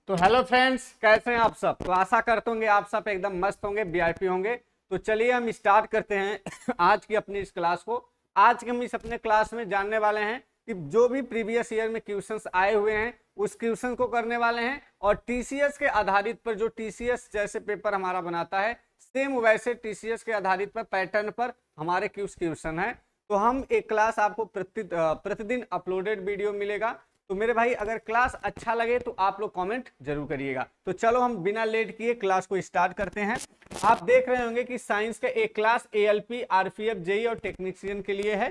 तो hello friends, कैसे हैं आप सब। तो आशा करते होंगे आप सब एकदम मस्त होंगे, वीआईपी होंगे। तो चलिए हम स्टार्ट करते हैं आज की अपनी इस क्लास को। आज के हम इस अपने क्लास में जानने वाले हैं कि जो भी प्रीवियस ईयर में क्वेश्चंस आए हुए हैं उस क्वेश्चन को करने वाले हैं, और टीसीएस के आधारित पर जो टीसीएस जैसे पेपर हमारा बनाता है सेम वैसे टीसीएस के आधारित पर पैटर्न पर हमारे क्वेश्चन है। तो हम एक क्लास आपको प्रतिदिन अपलोडेड वीडियो मिलेगा। तो मेरे भाई अगर क्लास अच्छा लगे तो आप लोग कमेंट जरूर करिएगा। तो चलो हम बिना लेट किए क्लास को स्टार्ट करते हैं। आप देख रहे होंगे कि साइंस का एक क्लास एएलपी, आरपीएफ, जेई और टेक्नीशियन के लिए है।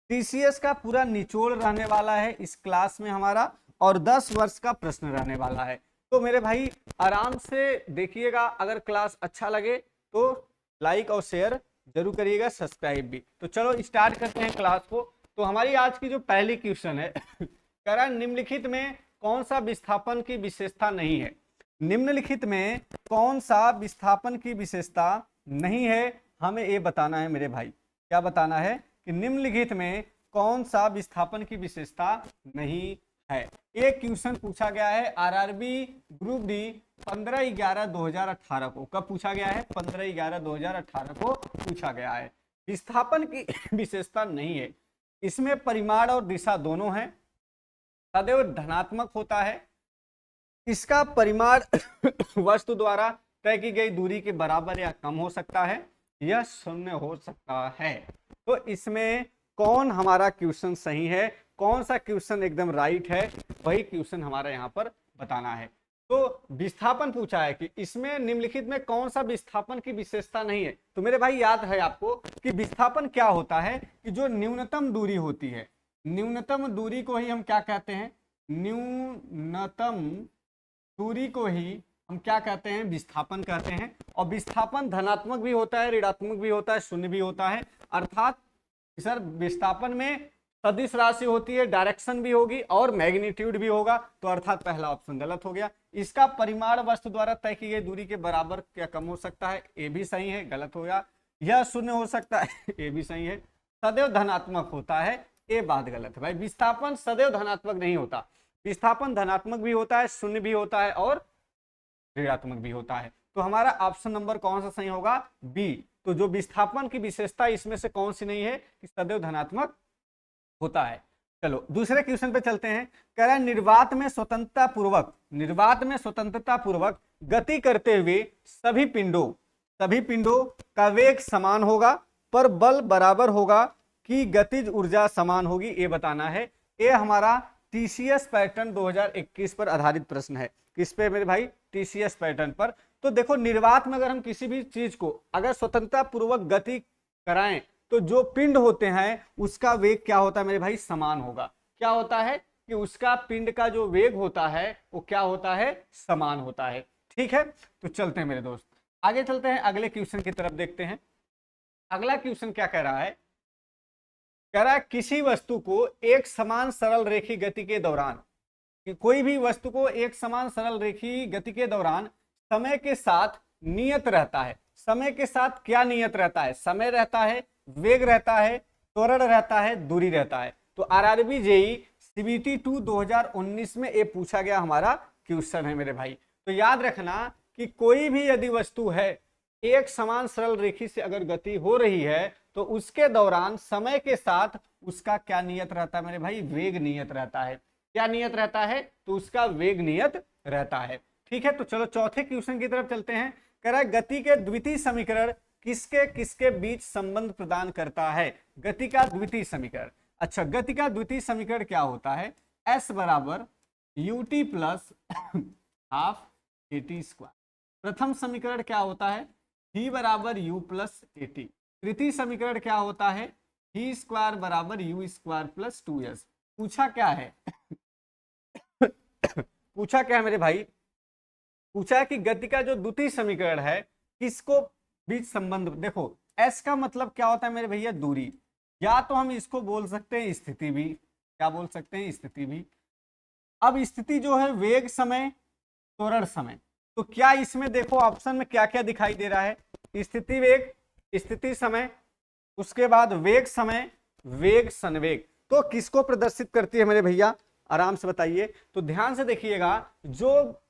टीसीएस का पूरा निचोड़ रहने वाला है इस क्लास में हमारा, और 10 वर्ष का प्रश्न रहने वाला है। तो मेरे भाई आराम से देखिएगा। अगर क्लास अच्छा लगे तो लाइक और शेयर जरूर करिएगा, सब्सक्राइब भी। तो चलो स्टार्ट करते हैं क्लास को। तो हमारी आज की जो पहली क्वेश्चन है कह रहा है निम्नलिखित में कौन सा विस्थापन की विशेषता नहीं है। निम्नलिखित में कौन सा विस्थापन की विशेषता नहीं है, हमें ये बताना है मेरे भाई। क्या बताना है कि निम्नलिखित में कौन सा विस्थापन की विशेषता नहीं है। एक क्वेश्चन पूछा गया है आरआरबी ग्रुप डी 15/11/2018 को। कब पूछा गया है? 15/11/2018 को पूछा गया है। विस्थापन की विशेषता नहीं है, इसमें परिमाण और दिशा दोनों है, सदैव धनात्मक होता है, इसका परिमाण वस्तु द्वारा तय की गई दूरी के बराबर या कम हो सकता है, यह शून्य हो सकता है। तो इसमें कौन हमारा क्वेश्चन सही है, कौन सा क्वेश्चन एकदम राइट है, वही क्वेश्चन हमारा यहाँ पर बताना है। तो विस्थापन पूछा है कि इसमें निम्नलिखित में कौन सा विस्थापन की विशेषता नहीं है। तो मेरे भाई याद है आपको कि विस्थापन क्या होता है कि जो न्यूनतम दूरी होती है, न्यूनतम दूरी को ही हम क्या कहते हैं? न्यूनतम दूरी को ही हम क्या कहते हैं? विस्थापन कहते हैं। और विस्थापन धनात्मक भी होता है, ऋणात्मक भी होता है, शून्य भी होता है। अर्थात सर विस्थापन में सदिश राशि होती है, डायरेक्शन भी होगी और मैग्नीट्यूड भी होगा। तो अर्थात पहला ऑप्शन गलत हो गया। इसका परिमाण वस्तु द्वारा तय की गई दूरी के बराबर क्या कम हो सकता है, ये भी सही है, गलत हो गया। यह शून्य हो सकता है, ये भी सही है। सदैव धनात्मक होता है, ये बात गलत है भाई। विस्थापन सदैव धनात्मक नहीं होता, विस्थापन धनात्मक भी होता है, शून्य भी होता है और ऋणात्मक भी होता है। तो हमारा ऑप्शन नंबर कौन सा सही होगा? बी। तो जो विस्थापन की विशेषता इसमें से कौन सी नहीं है कि सदैव धनात्मक होता है। चलो दूसरे क्वेश्चन पे चलते हैं। कह रहा है निर्वात में स्वतंत्रता पूर्वक गति करते हुए सभी पिंडों का वेग समान होगा, पर बल बराबर होगा कि गतिज ऊर्जा समान होगी, ये बताना है। ये हमारा टीसीएस पैटर्न 2021 पर आधारित प्रश्न है। किस पे मेरे भाई? टीसीएस पैटर्न पर। तो देखो निर्वात में अगर हम किसी भी चीज को अगर स्वतंत्रता पूर्वक गति कराएं तो जो पिंड होते हैं उसका वेग क्या होता है मेरे भाई? समान होगा। क्या होता है कि उसका पिंड का जो वेग होता है वो क्या होता है? समान होता है। ठीक है, तो चलते हैं मेरे दोस्त, आगे चलते हैं, अगले क्वेश्चन की तरफ देखते हैं। अगला क्वेश्चन क्या कह रहा है? कह रहा है किसी वस्तु को एक समान सरल रेखी गति के दौरान, कि कोई भी वस्तु को एक समान सरल रेखी गति के दौरान समय के साथ नियत रहता है। समय के साथ क्या नियत रहता है? समय रहता है, वेग रहता है, त्वरण रहता है, दूरी रहता है। तो आरआरबी जेई सीबीटी 2 2019 में ये पूछा गया हमारा क्वेश्चन है मेरे भाई। तो याद रखना कि कोई भी यदि वस्तु है एक समान सरल रेखी से अगर गति हो रही है तो उसके दौरान समय के साथ उसका क्या नियत रहता है मेरे भाई? वेग नियत रहता है। क्या नियत रहता है? तो उसका वेग नियत रहता है। ठीक है, तो चलो चौथे क्वेश्चन की तरफ चलते हैं। कह रहा है गति के द्वितीय समीकरण किसके किसके बीच संबंध प्रदान करता है? गति का द्वितीय समीकरण। अच्छा, गति का द्वितीय समीकरण क्या होता है? S बराबर ut plus half at square. प्रथम समीकरण क्या होता है? v बराबर u प्लस at। तृतीय समीकरण क्या होता है? v स्क्वायर बराबर u स्क्वायर प्लस 2s। पूछा क्या है? पूछा क्या है मेरे भाई? पूछा है कि गति का जो द्वितीय समीकरण है किसको बीच संबंध। देखो s का मतलब क्या होता है मेरे भैया? दूरी। या तो हम इसको बोल सकते हैं स्थिति भी। क्या बोल सकते हैं? स्थिति भी। अब स्थिति जो है वेग समय, त्वरण समय। तो क्या इसमें देखो ऑप्शन में क्या क्या दिखाई दे रहा है? स्थिति वेग, स्थिति समय, उसके बाद वेग समय, वेग संवेग। तो किसको प्रदर्शित करती है मेरे भैया? आराम से बताइए। तो ध्यान से देखिएगा, जो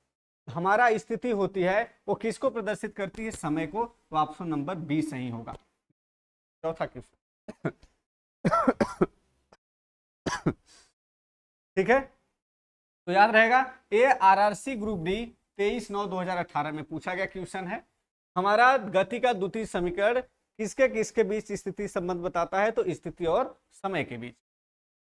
हमारा स्थिति होती है वो किसको प्रदर्शित करती है, समय को, तो ऑप्शन नंबर बी सही होगा। चौथा क्वेश्चन ठीक है, तो याद रहेगा ये आरआरसी ग्रुप डी 23/9/2018 में पूछा गया क्वेश्चन है। हमारा गति का द्वितीय समीकरण किसके किसके बीच स्थिति संबंध बताता है, तो स्थिति और समय के बीच।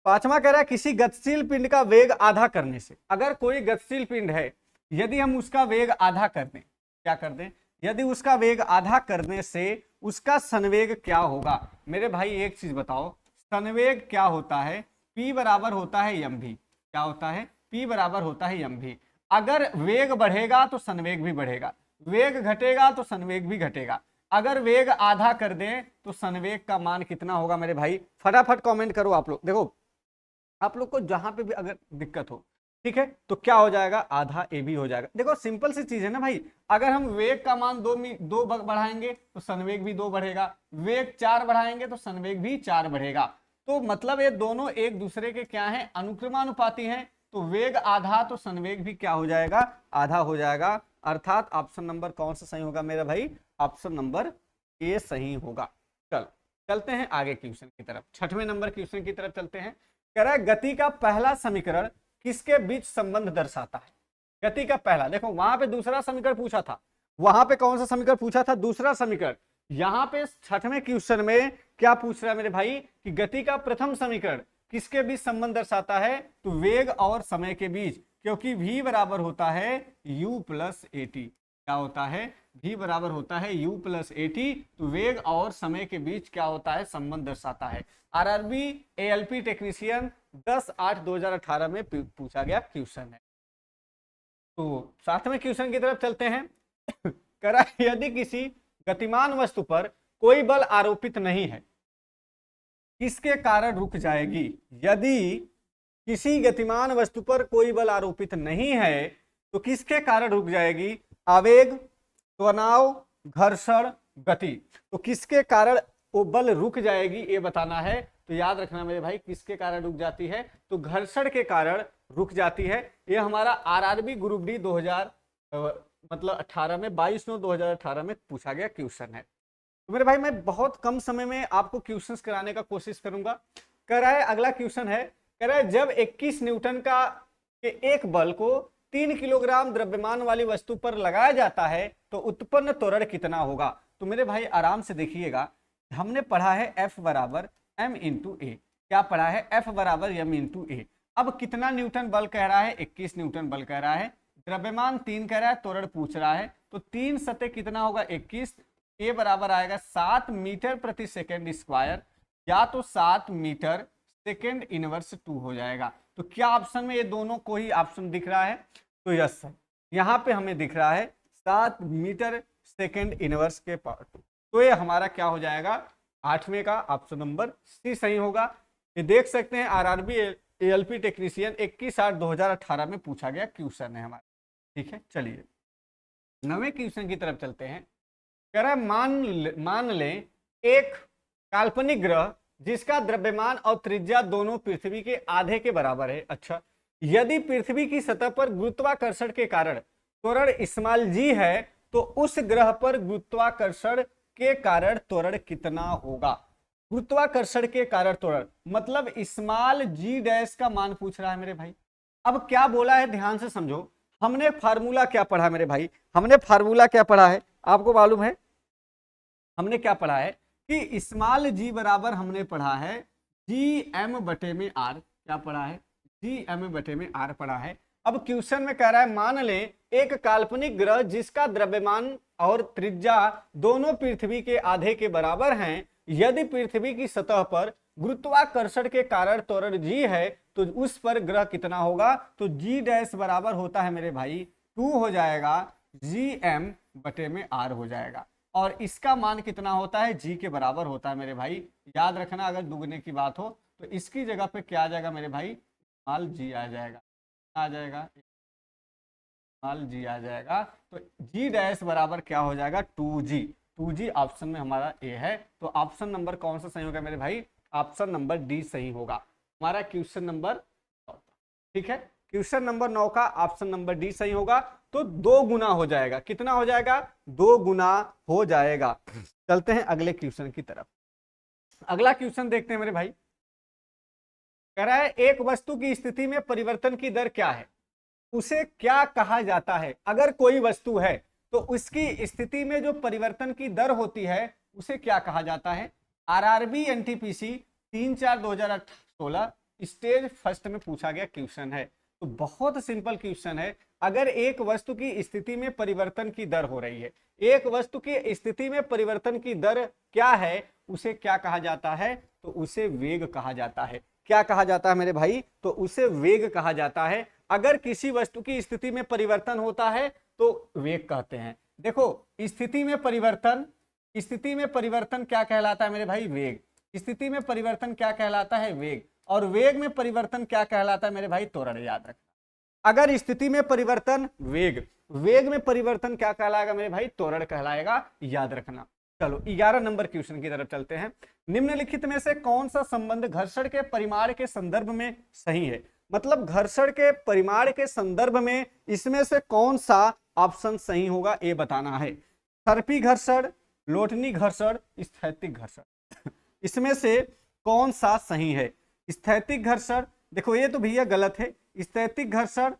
पांचवा कह रहा है किसी गतिशील पिंड का वेग आधा करने से, अगर कोई गतिशील पिंड है यदि हम उसका वेग आधा कर दें, क्या कर दें, यदि उसका वेग आधा करने से उसका संवेग क्या होगा। मेरे भाई एक चीज बताओ, संवेग क्या होता है, P बराबर होता है mv, क्या होता है, P बराबर होता है mv। अगर वेग बढ़ेगा तो संवेग भी बढ़ेगा, वेग घटेगा तो संवेग भी घटेगा। अगर वेग आधा कर दें तो संवेग का मान कितना होगा मेरे भाई, फटाफट कमेंट करो आप लोग। देखो आप लोग को जहां पे भी अगर दिक्कत हो, ठीक है, तो क्या हो जाएगा, आधा ए भी हो जाएगा। देखो सिंपल सी चीज है ना भाई, अगर हम वेग का मान दो बढ़ाएंगे तो संवेग भी 2 बढ़ेगा, वेग 4 बढ़ाएंगे तो संवेग भी 4 बढ़ेगा। तो मतलब ये दोनों एक दूसरे के क्या है, अनुक्रमानुपाती हैं। तो वेग आधा तो संवेग भी क्या हो जाएगा, आधा हो जाएगा। अर्थात ऑप्शन नंबर कौन सा सही होगा मेरा भाई, ऑप्शन नंबर ए सही होगा। चलो चलते हैं आगे क्वेश्चन की तरफ, 6वें नंबर क्वेश्चन की तरफ चलते हैं। कह रहा है गति का पहला समीकरण किसके बीच संबंध दर्शाता है। गति का पहला, देखो वहां पे दूसरा समीकरण पूछा था, वहां पे कौन सा समीकरण पूछा था, दूसरा समीकरण। यहां पे 6वें क्वेश्चन में क्या पूछ रहा है मेरे भाई कि गति का प्रथम समीकरण किसके बीच संबंध दर्शाता है, तो वेग और समय के बीच, क्योंकि v बराबर होता है u प्लस ए टी। क्या होता है, v बराबर होता है u प्लस ए टी। तो वेग और समय के बीच क्या होता है, संबंध दर्शाता है। आरआरबी एएलपी टेक्नीशियन 10/8/2018 में पूछा गया क्वेश्चन है। तो 7वें क्वेश्चन की तरफ चलते हैं। करा यदि किसी गतिमान वस्तु पर कोई बल आरोपित नहीं है, किसके कारण रुक जाएगी। यदि किसी गतिमान वस्तु पर कोई बल आरोपित नहीं है तो किसके कारण रुक जाएगी, आवेग, तनाव, घर्षण, गति। तो किसके कारण वो बल रुक जाएगी ये बताना है। तो याद रखना मेरे भाई, किसके कारण रुक जाती है, तो घर्षण के कारण रुक जाती है। ये हमारा आरआरबी ग्रुप डी 18 में 22/9/2018 में पूछा गया क्वेश्चन है। तो मेरे भाई मैं बहुत कम समय में आपको क्वेश्चंस कराने का कोशिश करूंगा। कह रहा है अगला क्वेश्चन है, कह रहा है जब 21 न्यूटन का एक बल को 3 किलोग्राम द्रव्यमान वाली वस्तु पर लगाया जाता है तो उत्पन्न त्वरण कितना होगा। तो मेरे भाई आराम से देखिएगा, हमने पढ़ा है F बराबर m इंटू ए। क्या पढ़ा है, F बराबर m इंटू ए। अब कितना न्यूटन बल कह रहा है, 21 न्यूटन बल कह रहा है, द्रव्यमान 3 कह रहा है, त्वरण पूछ रहा है। तो 3 सतह कितना होगा 21, ए बराबर आएगा 7 मीटर प्रति सेकेंड स्क्वायर, या तो 7 मीटर सेकेंड इनवर्स 2 हो जाएगा। तो क्या ऑप्शन में ये दोनों को ही ऑप्शन दिख रहा है, तो यस सर, यहाँ पे हमें दिख रहा है 7 मीटर सेकेंड इनवर्स के पावर 2। तो ये हमारा क्या हो जाएगा, 8वें का ऑप्शन नंबर सी सही होगा। ये देख सकते हैं आरआरबी एएलपी टेक्नीशियन 21/8/2018 में पूछा गया क्वेश्चन है हमारा। ठीक है, चलिए 9वें क्वेश्चन की तरफ चलते हैं। कह रहा है मान लें एक काल्पनिक ग्रह जिसका द्रव्यमान और त्रिज्या दोनों पृथ्वी के आधे के बराबर है। अच्छा, यदि पृथ्वी की सतह पर गुरुत्वाकर्षण के कारण त्वरण स्मॉल जी है तो उस ग्रह पर गुरुत्वाकर्षण के कारण त्वरण कितना होगा। गुरुत्वाकर्षण के कारण त्वरण मतलब स्मॉल जी डैश का मान पूछ रहा है मेरे भाई। अब क्या बोला है ध्यान से समझो, हमने फार्मूला क्या पढ़ा मेरे भाई, हमने फार्मूला क्या पढ़ा है आपको मालूम है, हमने क्या पढ़ा है कि स्मॉल जी बराबर हमने पढ़ा है जी एम बटे में आर। क्या पढ़ा है, जी एम बटे में आर पढ़ा है। अब क्वेश्चन में कह रहा है मान लें एक काल्पनिक ग्रह जिसका द्रव्यमान और त्रिज्या दोनों पृथ्वी के आधे के बराबर हैं, यदि पृथ्वी की सतह पर गुरुत्वाकर्षण के कारण त्वरण जी है तो उस पर ग्रह कितना होगा। तो जी डैश बराबर होता है मेरे भाई 2 हो जाएगा, जी एम बटे में आर हो जाएगा। और इसका मान कितना होता है, जी के बराबर होता है मेरे भाई। याद रखना अगर दुगने की बात हो तो इसकी जगह पे क्या आ जाएगा मेरे भाई, स्मॉल जी आ जाएगा, आ जाएगा स्मॉल जी आ जाएगा। तो जी डैश बराबर क्या हो जाएगा 2g। 2g ऑप्शन में हमारा ए है। तो ऑप्शन नंबर कौन सा सही होगा मेरे भाई, ऑप्शन नंबर डी सही होगा हमारा क्वेश्चन नंबर। ठीक है, क्वेश्चन नंबर 9 का ऑप्शन नंबर डी सही होगा। तो 2 गुना हो जाएगा। कितना हो जाएगा? 2 गुना हो जाएगा। चलते हैं अगले क्वेश्चन की तरफ। अगला क्वेश्चन देखते हैं मेरे भाई। कह रहा है एक वस्तु की स्थिति में परिवर्तन की दर क्या है, उसे क्या कहा जाता है? अगर कोई वस्तु है तो उसकी स्थिति में जो परिवर्तन की दर होती है उसे क्या कहा जाता है? आरआरबी एनटीपीसी 3/4/2016 स्टेज फर्स्ट में पूछा गया क्वेश्चन है। तो बहुत सिंपल क्वेश्चन है। अगर एक वस्तु की स्थिति में परिवर्तन की दर हो रही है, एक वस्तु की स्थिति में परिवर्तन की दर क्या है, उसे क्या कहा जाता है? तो उसे वेग कहा जाता है। क्या कहा जाता है मेरे भाई? तो उसे वेग कहा जाता है। अगर किसी वस्तु की स्थिति में परिवर्तन होता है तो वेग कहते हैं। देखो स्थिति में परिवर्तन, स्थिति में परिवर्तन क्या कहलाता है मेरे भाई? वेग। स्थिति में परिवर्तन क्या कहलाता है? वेग। और वेग में परिवर्तन क्या कहलाता है मेरे भाई? त्वरण। याद रखना, अगर स्थिति में परिवर्तन वेग, वेग में परिवर्तन क्या कहलाएगा मेरे भाई? त्वरण कहलाएगा। याद रखना। चलो 11 नंबर क्वेश्चन की तरफ चलते हैं। निम्नलिखित में से कौन सा संबंध घर्षण के परिमाण के संदर्भ में सही है? मतलब घर्षण के परिमाण के संदर्भ में इसमें से कौन सा ऑप्शन सही होगा ये बताना है। सर्पी घर्षण, लोटनी घर्षण, स्थैतिक घर्षण, इसमें से कौन सा सही है? स्थैतिक घर्षण, देखो ये तो भैया गलत है। स्थैतिक घर्षण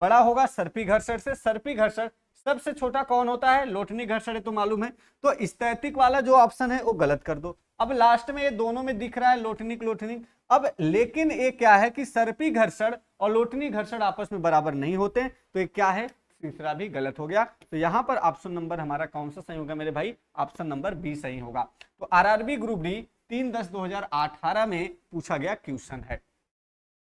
बड़ा होगा सर्पी घर्षण से। सर्पी घर्षण सबसे छोटा कौन होता है? लोटनी घर्षण है, तो मालूम है। तो स्थैतिक वाला जो ऑप्शन है वो गलत कर दो। अब लास्ट में ये दोनों में दिख रहा है लोटनिक लोटनिक। अब लेकिन ये क्या है कि सर्पी घर्षण और लोटनी घर्षण आपस में बराबर नहीं होते, तो ये क्या है? तीसरा भी गलत हो गया। तो यहां पर ऑप्शन नंबर हमारा कौन सा सही होगा मेरे भाई? ऑप्शन नंबर बी सही होगा। तो आरआरबी ग्रुप डी 3/10/2018 में पूछा गया क्वेश्चन है।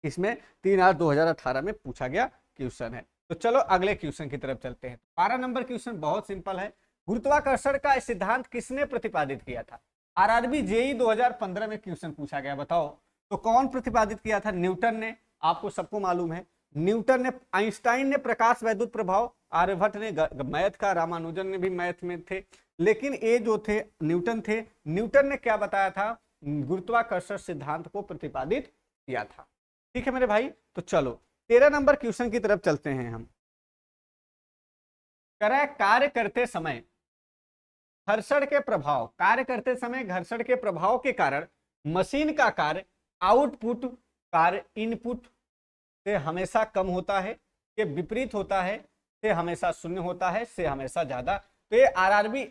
इसमें 3/8/2018 में पूछा गया क्वेश्चन है। तो चलो अगले क्वेश्चन की तरफ चलते हैं। 12 नंबर क्वेश्चन बहुत सिंपल है। गुरुत्वाकर्षण का सिद्धांत किसने प्रतिपादित किया था? आरआरबी जेई 2015 में क्वेश्चन पूछा गया, बताओ तो कौन प्रतिपादित किया था? न्यूटन ने, आपको सबको मालूम है। न्यूटन ने, आइंस्टाइन ने प्रकाश वैद्युत प्रभाव, आर्यभट्ट ने मैथ का, रामानुजन ने भी मैथ में थे। लेकिन ये जो थे न्यूटन थे, न्यूटन ने क्या बताया था? गुरुत्वाकर्षण सिद्धांत को प्रतिपादित किया था। ठीक है मेरे भाई। तो चलो 13 नंबर क्वेश्चन की तरफ चलते हैं हम। कार्य करते समय घर्षण के प्रभाव, कार्य करते समय घर्षण के प्रभाव के कारण मशीन का कार्य आउटपुट कार्य इनपुट से हमेशा कम होता है, के विपरीत होता है, से हमेशा शून्य होता है, से हमेशा ज्यादा। तो ये RRB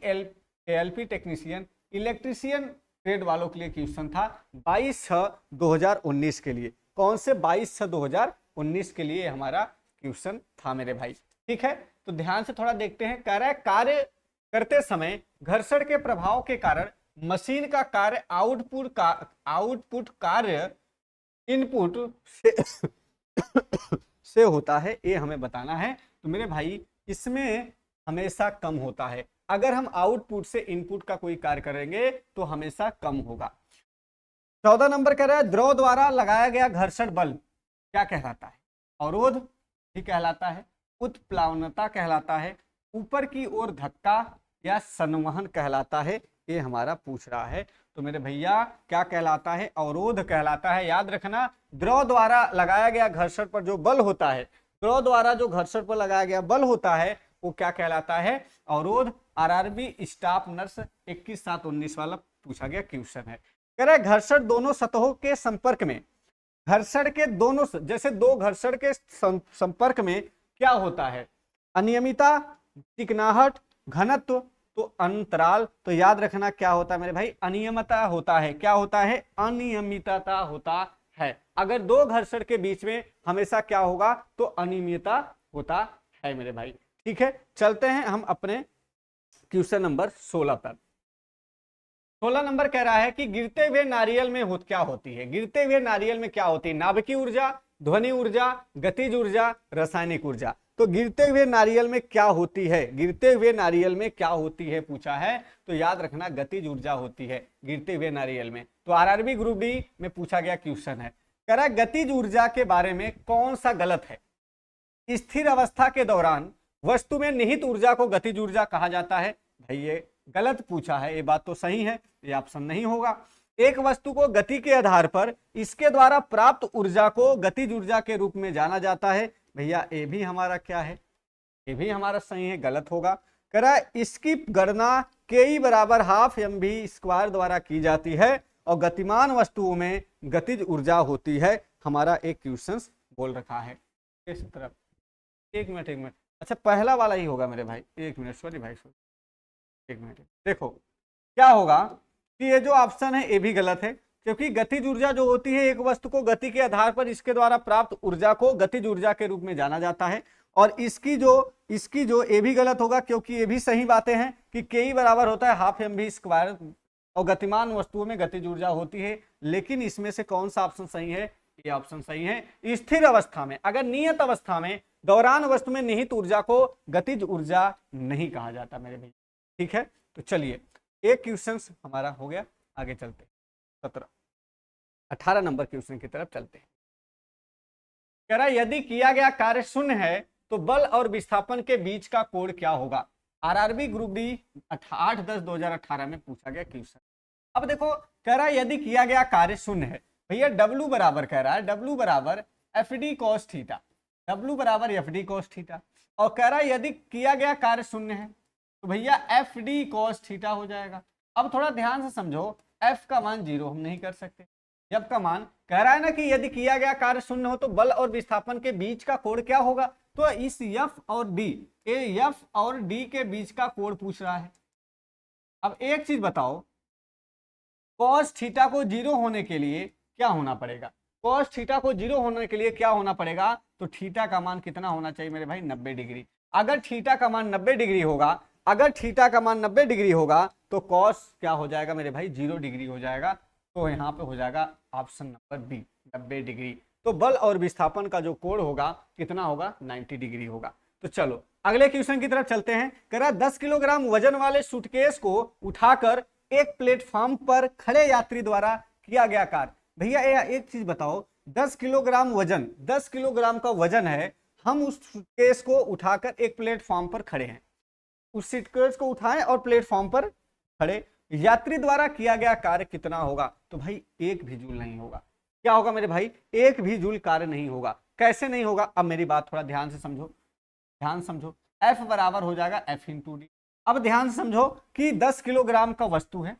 LP technician electrician trade वालों के लिए क्वेश्चन था 22/6/2019 के लिए। कौन से? 22/6/2019 के लिए हमारा क्वेश्चन था मेरे भाई। ठीक है, तो ध्यान से थोड़ा देखते हैं। कह रहा है कार्य करते समय घर्षण के प्रभाव के कारण मशीन का कार्य आउटपुट कार्य इनपुट से होता है, ये हमें बताना है। तो मेरे भाई इसमें हमेशा कम होता है। अगर हम आउटपुट से इनपुट का कोई कार्य करेंगे तो हमेशा कम होगा। 14 नंबर कह रहा है द्रव द्वारा लगाया गया घर्षण बल क्या कहलाता है? अवरोध भी कहलाता है, उत्प्लावनता कहलाता है, ऊपर की ओर धक्का या संवहन कहलाता है। ये हमारा पूछ रहा है। तो मेरे भैया क्या कहलाता है? अवरोध कहलाता है। याद रखना, द्रव द्वारा लगाया गया घर्षण पर जो बल होता है, द्रव द्वारा जो घर्षण पर लगाया गया बल होता है वो क्या कहलाता है? अवरोध। आरआरबी स्टाफ नर्स 21/7/19 वाला पूछा गया क्वेश्चन है। कह रहा है घर्षण दोनों सतहों के संपर्क में, घर्षण के दोनों, जैसे दो घर्षण के संपर्क में क्या होता है? अनियमितता, चिकनाहट, घनत्व, तो अंतराल। तो याद रखना क्या होता है मेरे भाई? अनियमितता होता है। क्या होता है? अनियमितता होता है। अगर दो घर्षण के बीच में हमेशा क्या होगा? तो अनियमितता होता है मेरे भाई। ठीक है, चलते हैं हम अपने क्वेश्चन नंबर 16 पर। 16 नंबर कह रहा है कि गिरते हुए नारियल में क्या होती है? गिरते हुए नारियल में क्या होती है? नाभिकीय ऊर्जा, ध्वनि ऊर्जा, गतिज ऊर्जा, रासायनिक ऊर्जा। तो गिरते हुए नारियल में क्या होती है? गिरते हुए नारियल में क्या होती है पूछा है। तो याद रखना गतिज ऊर्जा होती है गिरते हुए नारियल में। तो आरआरबी ग्रुप डी में पूछा गया क्वेश्चन है। कह रहा है गतिज ऊर्जा के बारे में कौन सा गलत है? स्थिर अवस्था के दौरान वस्तु में निहित ऊर्जा को गतिज ऊर्जा कहा जाता है। भाई ये गलत पूछा है, ये बात तो सही है, ये ऑप्शन नहीं होगा। एक वस्तु को गति के आधार पर इसके द्वारा प्राप्त ऊर्जा को गतिज ऊर्जा के रूप में जाना जाता है। भैया ये भी हमारा क्या है, ये भी हमारा सही है, गलत होगा। कह रहा है इसकी गणना के बराबर हाफ एम वी स्क्वायर द्वारा की जाती है और गतिमान वस्तुओं में गतिज ऊर्जा होती है। हमारा एक क्वेश्चन बोल रखा है इस तरफ। एक मिनट, अच्छा पहला वाला ही होगा मेरे भाई, एक मिनट, सॉरी भाई, सॉरी, एक मिनट। देखो क्या होगा कि ये जो ऑप्शन है ये भी गलत है, क्योंकि गतिज ऊर्जा जो होती है एक वस्तु को गति के आधार पर इसके द्वारा प्राप्त ऊर्जा को गतिज ऊर्जा के रूप में जाना जाता है। और इसकी जो ये भी गलत होगा, क्योंकि ये भी सही बातें हैं कि के बराबर होता है हाफ एम वी स्क्वायर और गतिमान वस्तुओं में गतिज ऊर्जा होती है। लेकिन इसमें से कौन सा ऑप्शन सही है, ये ऑप्शन सही है। स्थिर अवस्था में, अगर नियत अवस्था में दौरान वस्तु में निहित ऊर्जा को गतिज ऊर्जा नहीं कहा जाता मेरे भाई। ठीक है, तो चलिए एक क्वेश्चन हमारा हो गया, आगे चलते 18 नंबर क्वेश्चन की तरफ चलते हैं। कह रहा यदि किया गया कार्य शून्य है तो बल और विस्थापन के बीच का कोण क्या होगा। आरआरबी ग्रुप डी 8-10-2018 में पूछा गया क्वेश्चन। अब देखो कह रहा है यदि किया गया कार्य शून्य है, भैया W बराबर कह रहा है W बराबर F D cos theta, W बराबर एफ डी कॉस थीटा। और कह रहा है यदि किया गया कार्य शून्य है तो भैया एफ डी कॉस थीटा हो जाएगा। अब थोड़ा ध्यान से समझो, एफ का मान 0 हम नहीं कर सकते, जब का मान कह रहा है ना कि यदि किया गया कार्य शून्य हो तो बल और विस्थापन के बीच का कोण क्या होगा। तो इस एफ और डी के बीच का कोण पूछ रहा है। अब एक चीज बताओ, कॉस थीटा को 0 होने के लिए क्या होना पड़ेगा, कॉस थीटा को 0 होने के लिए क्या होना पड़ेगा, तो थीटा का मान कितना होना चाहिए मेरे भाई, 90 डिग्री। अगर थीटा का मान 90 डिग्री होगा, अगर थीटा का मान 90 डिग्री होगा तो कॉस क्या हो जाएगा मेरे भाई, 0 डिग्री हो जाएगा। तो यहाँ पे हो जाएगा ऑप्शन नंबर बी, 90 डिग्री। तो बल और विस्थापन का जो कोण होगा कितना होगा, 90 डिग्री होगा। तो चलो अगले क्वेश्चन की तरफ चलते हैं। कह रहा 10 किलोग्राम वजन वाले सूटकेस को उठाकर एक प्लेटफॉर्म पर खड़े यात्री द्वारा किया गया कार्य। भैया एक चीज बताओ, 10 किलोग्राम वजन, 10 किलोग्राम का वजन है, हम उस सूटकेस को उठाकर एक प्लेटफॉर्म पर खड़े हैं, उस सूटकेस को उठाएं और प्लेटफॉर्म पर खड़े, यात्री द्वारा किया गया कार्य कितना होगा। तो भाई एक भी जूल नहीं होगा। क्या होगा मेरे भाई, एक भी जूल कार्य नहीं होगा। कैसे नहीं होगा, अब मेरी बात थोड़ा ध्यान से समझो, ध्यान समझो। F बराबर हो जाएगा F इंटू डी। अब ध्यान से समझो कि 10 किलोग्राम का वस्तु है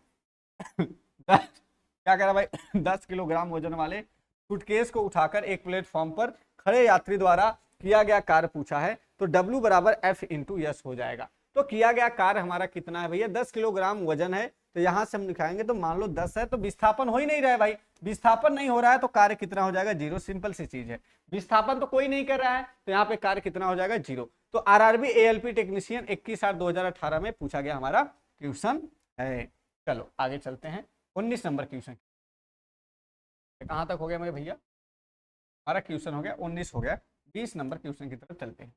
क्या कह रहा भाई, 10 किलोग्राम वजन वाले सूटकेस को उठाकर एक प्लेटफॉर्म पर खड़े यात्री द्वारा किया गया कार्य पूछा है। तो W बराबर F इंटू एस हो जाएगा। तो किया गया कार्य हमारा कितना है भैया, 10 किलोग्राम वजन है, तो यहां से हम लिखाएंगे तो मान लो 10 है, तो विस्थापन हो ही नहीं रहा है भाई, विस्थापन नहीं हो रहा है तो कार्य कितना हो जाएगा, 0। सिंपल सी चीज है, विस्थापन तो कोई नहीं कर रहा है तो यहाँ पे कार्य कितना हो जाएगा, 0। तो आरआरबी एएलपी टेक्नीशियन 21/8/2018 में पूछा गया हमारा क्वेश्चन है। चलो आगे चलते हैं 19 नंबर क्वेश्चन। कहां तक हो गया मेरे भैया, हमारा क्वेश्चन हो गया 19 हो गया। 20 नंबर क्वेश्चन की तरफ चलते हैं।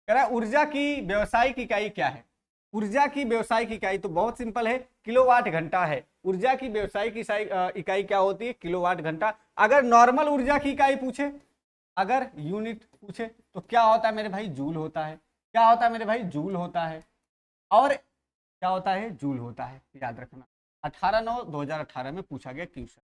कह रहा है ऊर्जा की व्यावसायिक इकाई क्या है। ऊर्जा की व्यावसायिक इकाई तो बहुत सिंपल है, किलोवाट घंटा है। ऊर्जा की व्यावसायिक इकाई क्या होती है, किलोवाट घंटा। अगर नॉर्मल ऊर्जा की इकाई पूछे, अगर यूनिट पूछे तो क्या होता है मेरे भाई, जूल होता है। क्या होता है मेरे भाई, जूल होता है। और क्या होता है, जूल होता है, याद रखना। 18/9/2018 में पूछा गया क्वेश्चन।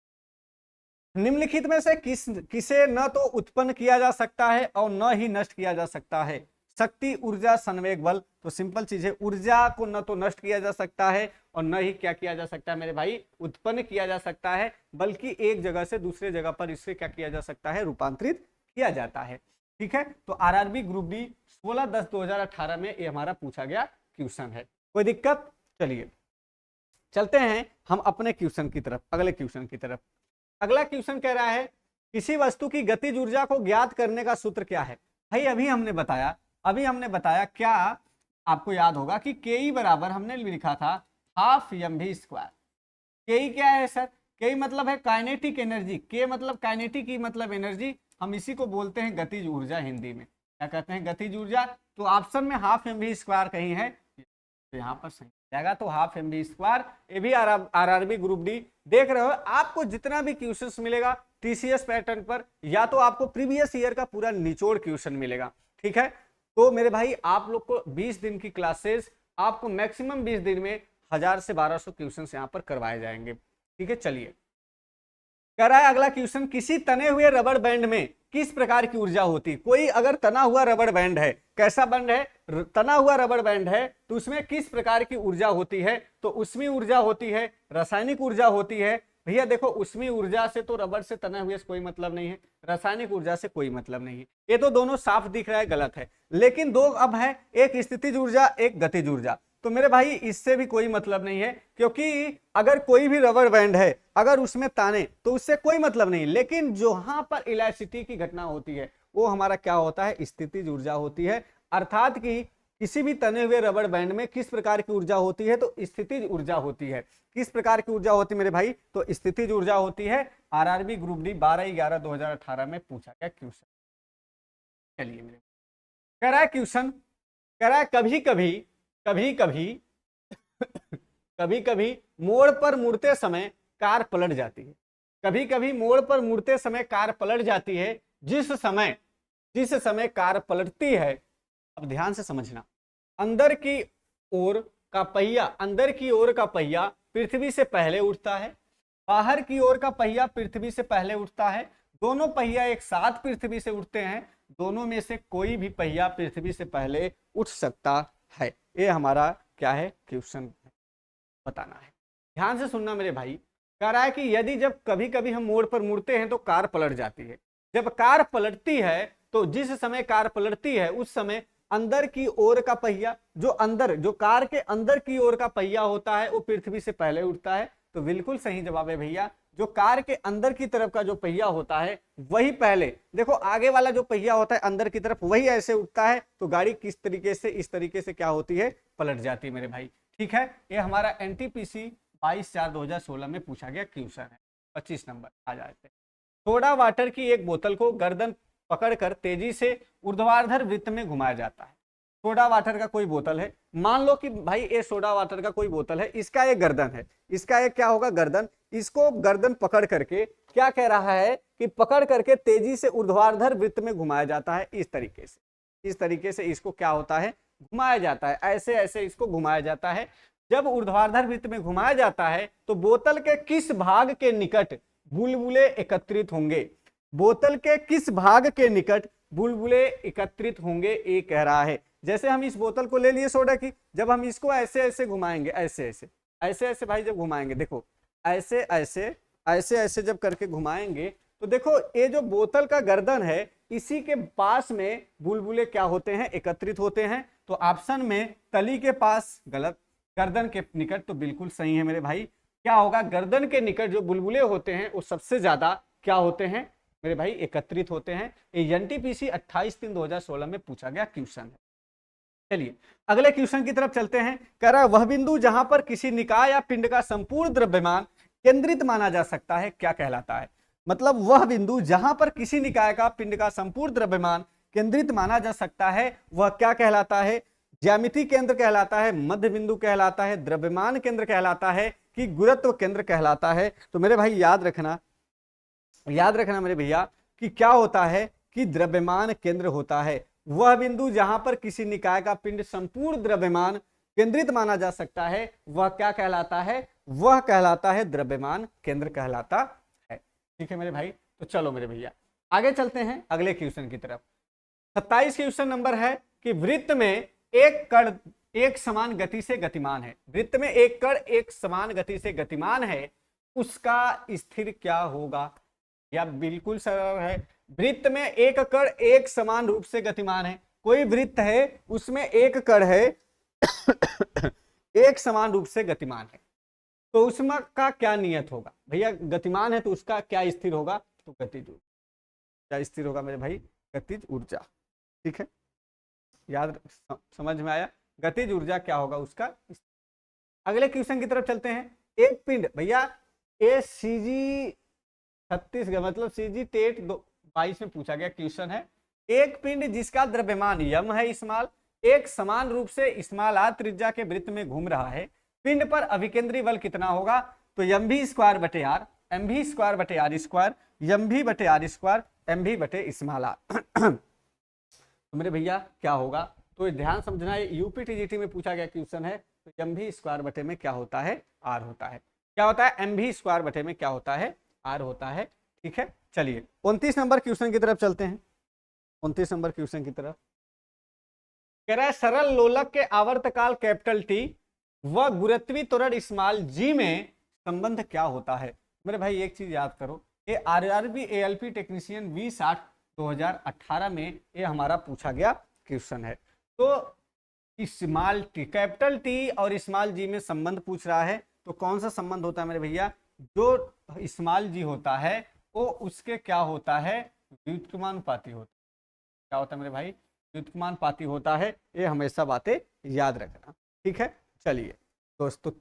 निम्नलिखित में से किसे न तो उत्पन्न किया जा सकता है और न ही नष्ट किया जा सकता है। शक्ति, ऊर्जा, संवेग, बल। तो सिंपल चीज है, ऊर्जा को न तो नष्ट किया जा सकता है और न ही क्या किया जा सकता है मेरे भाई, उत्पन्न किया जा सकता है, बल्कि एक जगह से दूसरे जगह पर इससे क्या किया जा सकता है, रूपांतरित किया जाता है। ठीक है, तो आरआरबी ग्रुप डी 16/10/2018 में ये हमारा पूछा गया क्वेश्चन है। कोई दिक्कत, चलिए चलते हैं हम अपने क्वेश्चन की तरफ, अगले क्वेश्चन की तरफ। अगला क्वेश्चन कह रहा है किसी वस्तु की गतिज ऊर्जा को ज्ञात करने का सूत्र क्या है। भाई अभी हमने बताया क्या आपको याद होगा कि के बराबर हमने लिखा था हाफ एम वी स्क्वायर। के क्या है सर, के मतलब है काइनेटिक एनर्जी, के मतलब काइनेटिक की मतलब एनर्जी, हम इसी को बोलते हैं गतिज ऊर्जा, हिंदी में क्या कहते हैं, गतिज ऊर्जा। तो ऑप्शन में हाफ एम वी स्क्वायर कहीं है, तो यहाँ पर सही जाएगा, तो हाफ एम वी स्क्वायर। ये भी आरआरबी ग्रुप डी देख रहे हो। आपको जितना भी क्वेश्चंस मिलेगा टीसीएस पैटर्न पर, या तो आपको प्रीवियस ईयर का पूरा निचोड़ क्वेश्चन मिलेगा। ठीक है, तो मेरे भाई आप लोग को 20 दिन की क्लासेस, आपको मैक्सिमम 20 दिन में 1000 से 1200 क्वेश्चंस यहाँ पर करवाए जाएंगे। ठीक है, चलिए कह रहा है अगला क्वेश्चन, किसी तने हुए रबड़ बैंड में किस प्रकार की ऊर्जा होती। कोई अगर तना हुआ रबड़ बैंड है, कैसा बैंड है, तना हुआ रबड़ बैंड है, तो उसमें किस प्रकार की ऊर्जा होती है। तो उसमें ऊर्जा होती है, रासायनिक ऊर्जा होती है। भैया देखो, उसमें ऊर्जा से तो रबड़ से तने हुए से कोई मतलब नहीं है, रासायनिक ऊर्जा से कोई मतलब नहीं है। ये तो दोनों साफ दिख रहा है, गलत है। लेकिन दो अब है, एक स्थितिज ऊर्जा, एक गतिज ऊर्जा। तो मेरे भाई इससे भी कोई मतलब नहीं है, क्योंकि अगर कोई भी रबर बैंड है, अगर उसमें ताने, तो उससे कोई मतलब नहीं। लेकिन जहां पर इलास्टिसिटी की घटना होती है वो हमारा क्या होता है, स्थितिज ऊर्जा होती है। अर्थात कि किसी भी तने हुए रबर बैंड में किस प्रकार की ऊर्जा होती है, तो स्थितिज ऊर्जा होती है। किस प्रकार की ऊर्जा होती है मेरे भाई, तो स्थितिज ऊर्जा होती है। आरआरबी ग्रुप डी 12/11/2018 में पूछा गया क्वेश्चन। चलिए मेरे कह रहा है क्वेश्चन, कह रहा है कभी कभी मोड़ पर मुड़ते समय कार पलट जाती है। कभी कभी मोड़ पर मुड़ते समय कार पलट जाती है। जिस समय कार पलटती है, अब ध्यान से समझना, अंदर की ओर का पहिया पृथ्वी से पहले उठता है, बाहर की ओर का पहिया पृथ्वी से पहले उठता है। दोनों पहिया एक साथ पृथ्वी से उठते हैं। दोनों में से कोई भी पहिया पृथ्वी से पहले उठ सकता है। ये हमारा क्या है, क्वेश्चन बताना है। ध्यान से सुनना मेरे भाई। कह रहा है कि यदि जब कभी कभी हम मोड़ पर मुड़ते हैं तो कार पलट जाती है। जब कार पलटती है, तो जिस समय कार पलटती है उस समय अंदर की ओर का पहिया, जो कार के अंदर की ओर का पहिया होता है, वो पृथ्वी से पहले उठता है। तो बिल्कुल सही जवाब है भैया, जो कार के अंदर की तरफ का जो पहिया होता है वही पहले, देखो आगे वाला जो पहिया होता है अंदर की तरफ, वही ऐसे उठता है। तो गाड़ी किस तरीके से, इस तरीके से क्या होती है, पलट जाती है मेरे भाई। ठीक है, ये हमारा एनटीपीसी 22/4/2016 में पूछा गया क्वेश्चन है। 25 नंबर आ जाते हैं। सोडा वाटर की एक बोतल को गर्दन पकड़कर तेजी से ऊर्ध्वाधर वृत्त में घुमाया जाता है। सोडा वाटर का कोई बोतल है, मान लो कि भाई ये सोडा वाटर का कोई बोतल है, इसका एक गर्दन है, इसका एक क्या होगा, गर्दन। इसको गर्दन पकड़ करके क्या कह रहा है कि पकड़ करके तेजी से ऊर्ध्वाधर वृत्त में घुमाया जाता है। इस तरीके से इसको क्या होता है, घुमाया जाता है। ऐसे ऐसे इसको घुमाया जाता है। जब ऊर्ध्वाधर वृत्त में घुमाया जाता है तो बोतल के किस भाग के निकट बुलबुले एकत्रित होंगे। बोतल के किस भाग के निकट बुलबुले एकत्रित होंगे, ये कह रहा है। जैसे हम इस बोतल को ले लिए सोडा की, जब हम इसको ऐसे ऐसे घुमाएंगे, ऐसे ऐसे भाई जब घुमाएंगे, देखो ऐसे ऐसे जब करके घुमाएंगे, तो देखो ये जो बोतल का गर्दन है, इसी के पास में बुलबुले क्या होते हैं, एकत्रित होते हैं। तो ऑप्शन में तली के पास गलत, गर्दन के निकट तो बिल्कुल सही है मेरे भाई। क्या होगा, गर्दन के निकट जो बुलबुले होते हैं वो सबसे ज्यादा क्या होते हैं मेरे भाई, एकत्रित होते हैं। ये एनटीपीसी 28/3/2016 में पूछा गया क्वेश्चन है। चलिए अगले क्वेश्चन की तरफ चलते हैं। कह रहा है वह बिंदु जहां पर किसी निकाय या पिंड का संपूर्ण द्रव्यमान केंद्रित माना जा सकता है क्या कहलाता है। मतलब वह बिंदु जहां पर किसी निकाय का पिंड का संपूर्ण द्रव्यमान केंद्रित माना जा सकता है वह क्या कहलाता है। ज्यामिति केंद्र कहलाता है, मध्य बिंदु कहलाता है, द्रव्यमान केंद्र कहलाता है, कि गुरुत्व केंद्र कहलाता है। तो मेरे भाई याद रखना मेरे भैया कि क्या होता है कि द्रव्यमान केंद्र होता है। वह बिंदु जहां पर किसी निकाय का पिंड संपूर्ण द्रव्यमान केंद्रित माना जा सकता है वह क्या कहलाता है, वह कहलाता है द्रव्यमान केंद्र कहलाता है। ठीक है मेरे भाई, तो चलो मेरे भैया आगे चलते हैं अगले क्वेश्चन की तरफ। 27 क्वेश्चन नंबर है कि वृत्त में एक कण एक समान गति से गतिमान है। वृत्त में एक कण एक समान गति से गतिमान है, उसका स्थिर क्या होगा। या बिल्कुल सरल है, वृत्त में एक कण एक समान रूप से गतिमान है। कोई वृत्त है उसमें एक कण है एक समान रूप से गतिमान है, तो उसमें का क्या नियत होगा भैया, गतिमान है तो उसका क्या स्थिर होगा, तो गतिज ऊर्जा। क्या स्थिर होगा मेरे भाई, गतिज ऊर्जा। ठीक है, याद समझ में आया, गतिज ऊर्जा क्या होगा उसका। अगले क्वेश्चन की तरफ चलते हैं। एक पिंड, भैया ये सीजी 36 मतलब सीजी टेट 22 में पूछा गया क्वेश्चन है। एक पिंड जिसका द्रव्यमान यम है स्मॉल, एक समान रूप से स्मॉल आर त्रिज्या के वृत्त में घूम रहा है, पिंड पर अभिकेंद्री बल कितना होगा। तो एम भी स्क्वायर बटे आर, एम भी स्क्वायर बटे आर स्क्वायर, एम भी बटे आर स्क्वायर, एम भी बटे स्मॉल आर। तो मेरे भैया क्या होगा, तो ध्यान समझना, यूपी टीजीटी में पूछा गया क्वेश्चन है। तो एम भी स्क्वायर बटे में क्या होता है, आर होता है। क्या होता है, एम भी स्क्वायर बटे में क्या होता है, आर होता है। ठीक है, चलिए 29 नंबर क्वेश्चन की तरफ चलते हैं। 29 नंबर क्वेश्चन की तरफ कह रहा है सरल लोलक के आवर्तकाल कैपिटल टी व गुरुत्वीय त्वरण स्मॉल जी में संबंध क्या होता है। मेरे भाई एक चीज याद करो, ये आरआरबी एएलपी टेक्नीशियन 2060 2018 में ये हमारा पूछा गया क्वेश्चन है। तो स्मॉल टी, कैपिटल टी और स्मॉल जी में संबंध पूछ रहा है, तो कौन सा संबंध होता है मेरे भैया, जो स्मॉल जी होता है वो उसके क्या होता है, व्युत्क्रमानुपाती होता है। क्या होता है मेरे भाई, व्युत्क्रमानुपाती होता है। ये हमेशा बातें याद रखना। ठीक है, चलिए दोस्तों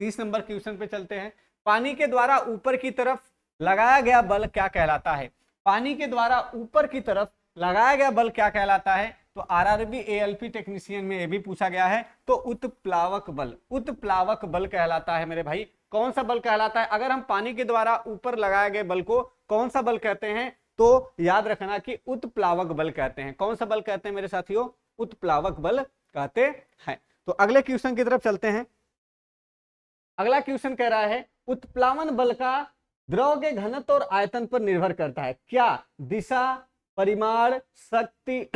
30 नंबर क्वेश्चन पे चलते हैं। पानी के द्वारा ऊपर की तरफ लगाया गया बल क्या कहलाता है। पानी के द्वारा ऊपर की तरफ लगाया गया बल क्या कहलाता है। तो आरआरबी एएलपी टेक्नीशियन में ये भी पूछा गया है, तो उत्प्लावक बल, उत्प्लावक बल कहलाता है मेरे भाई। कौन सा बल कहलाता है, अगर हम पानी के द्वारा ऊपर लगाए गए बल को कौन सा बल कहते हैं, तो याद रखना कि उत्प्लावक बल कहते हैं। कौन सा बल कहते हैं मेरे साथियों, उत्प्लावक बल कहते हैं। तो अगले क्वेश्चन की तरफ चलते हैं। अगला क्वेश्चन कह रहा है उत्प्लावन बल का द्रव के घनत्व और आयतन पर निर्भर करता है। क्या दिशा, परिमाण, शक्ति,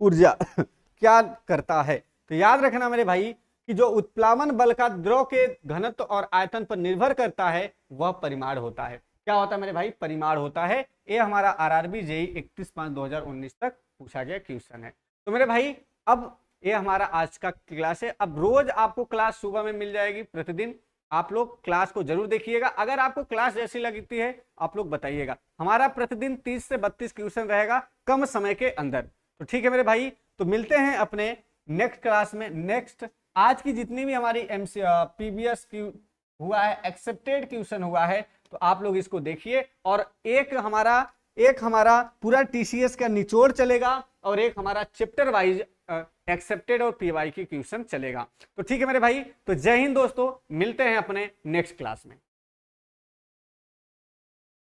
ऊर्जा क्या करता है। तो याद रखना मेरे भाई कि जो उत्प्लावन बल का द्रव के घनत्व और आयतन पर निर्भर करता है वह परिमाण होता है। क्या होता है मेरे भाई, परिमाण होता है। ये हमारा आरआरबी जेई 31/5/2019 तक पूछा गया क्वेश्चन है। तो मेरे भाई अब ये हमारा आज का क्लास है। अब रोज आपको क्लास सुबह में मिल जाएगी, प्रतिदिन आप लोग क्लास को जरूर देखिएगा। अगर आपको क्लास जैसी लगती है आप लोग बताइएगा। हमारा प्रतिदिन 30 से 32 क्वेश्चन रहेगा कम समय के अंदर। तो ठीक है मेरे भाई, तो मिलते हैं अपने नेक्स्ट क्लास में। नेक्स्ट आज की जितनी भी हमारी पीबीएस की हुआ है, एक्सेप्टेड क्वेश्चन हुआ है, तो आप लोग इसको देखिए। और एक हमारा पूरा टीसीएस का निचोड़ चलेगा और एक हमारा चैप्टर वाइज एक्सेप्टेड और पीवाई की क्वेश्चन चलेगा। तो ठीक है मेरे भाई, तो जय हिंद दोस्तों, मिलते हैं अपने नेक्स्ट क्लास में।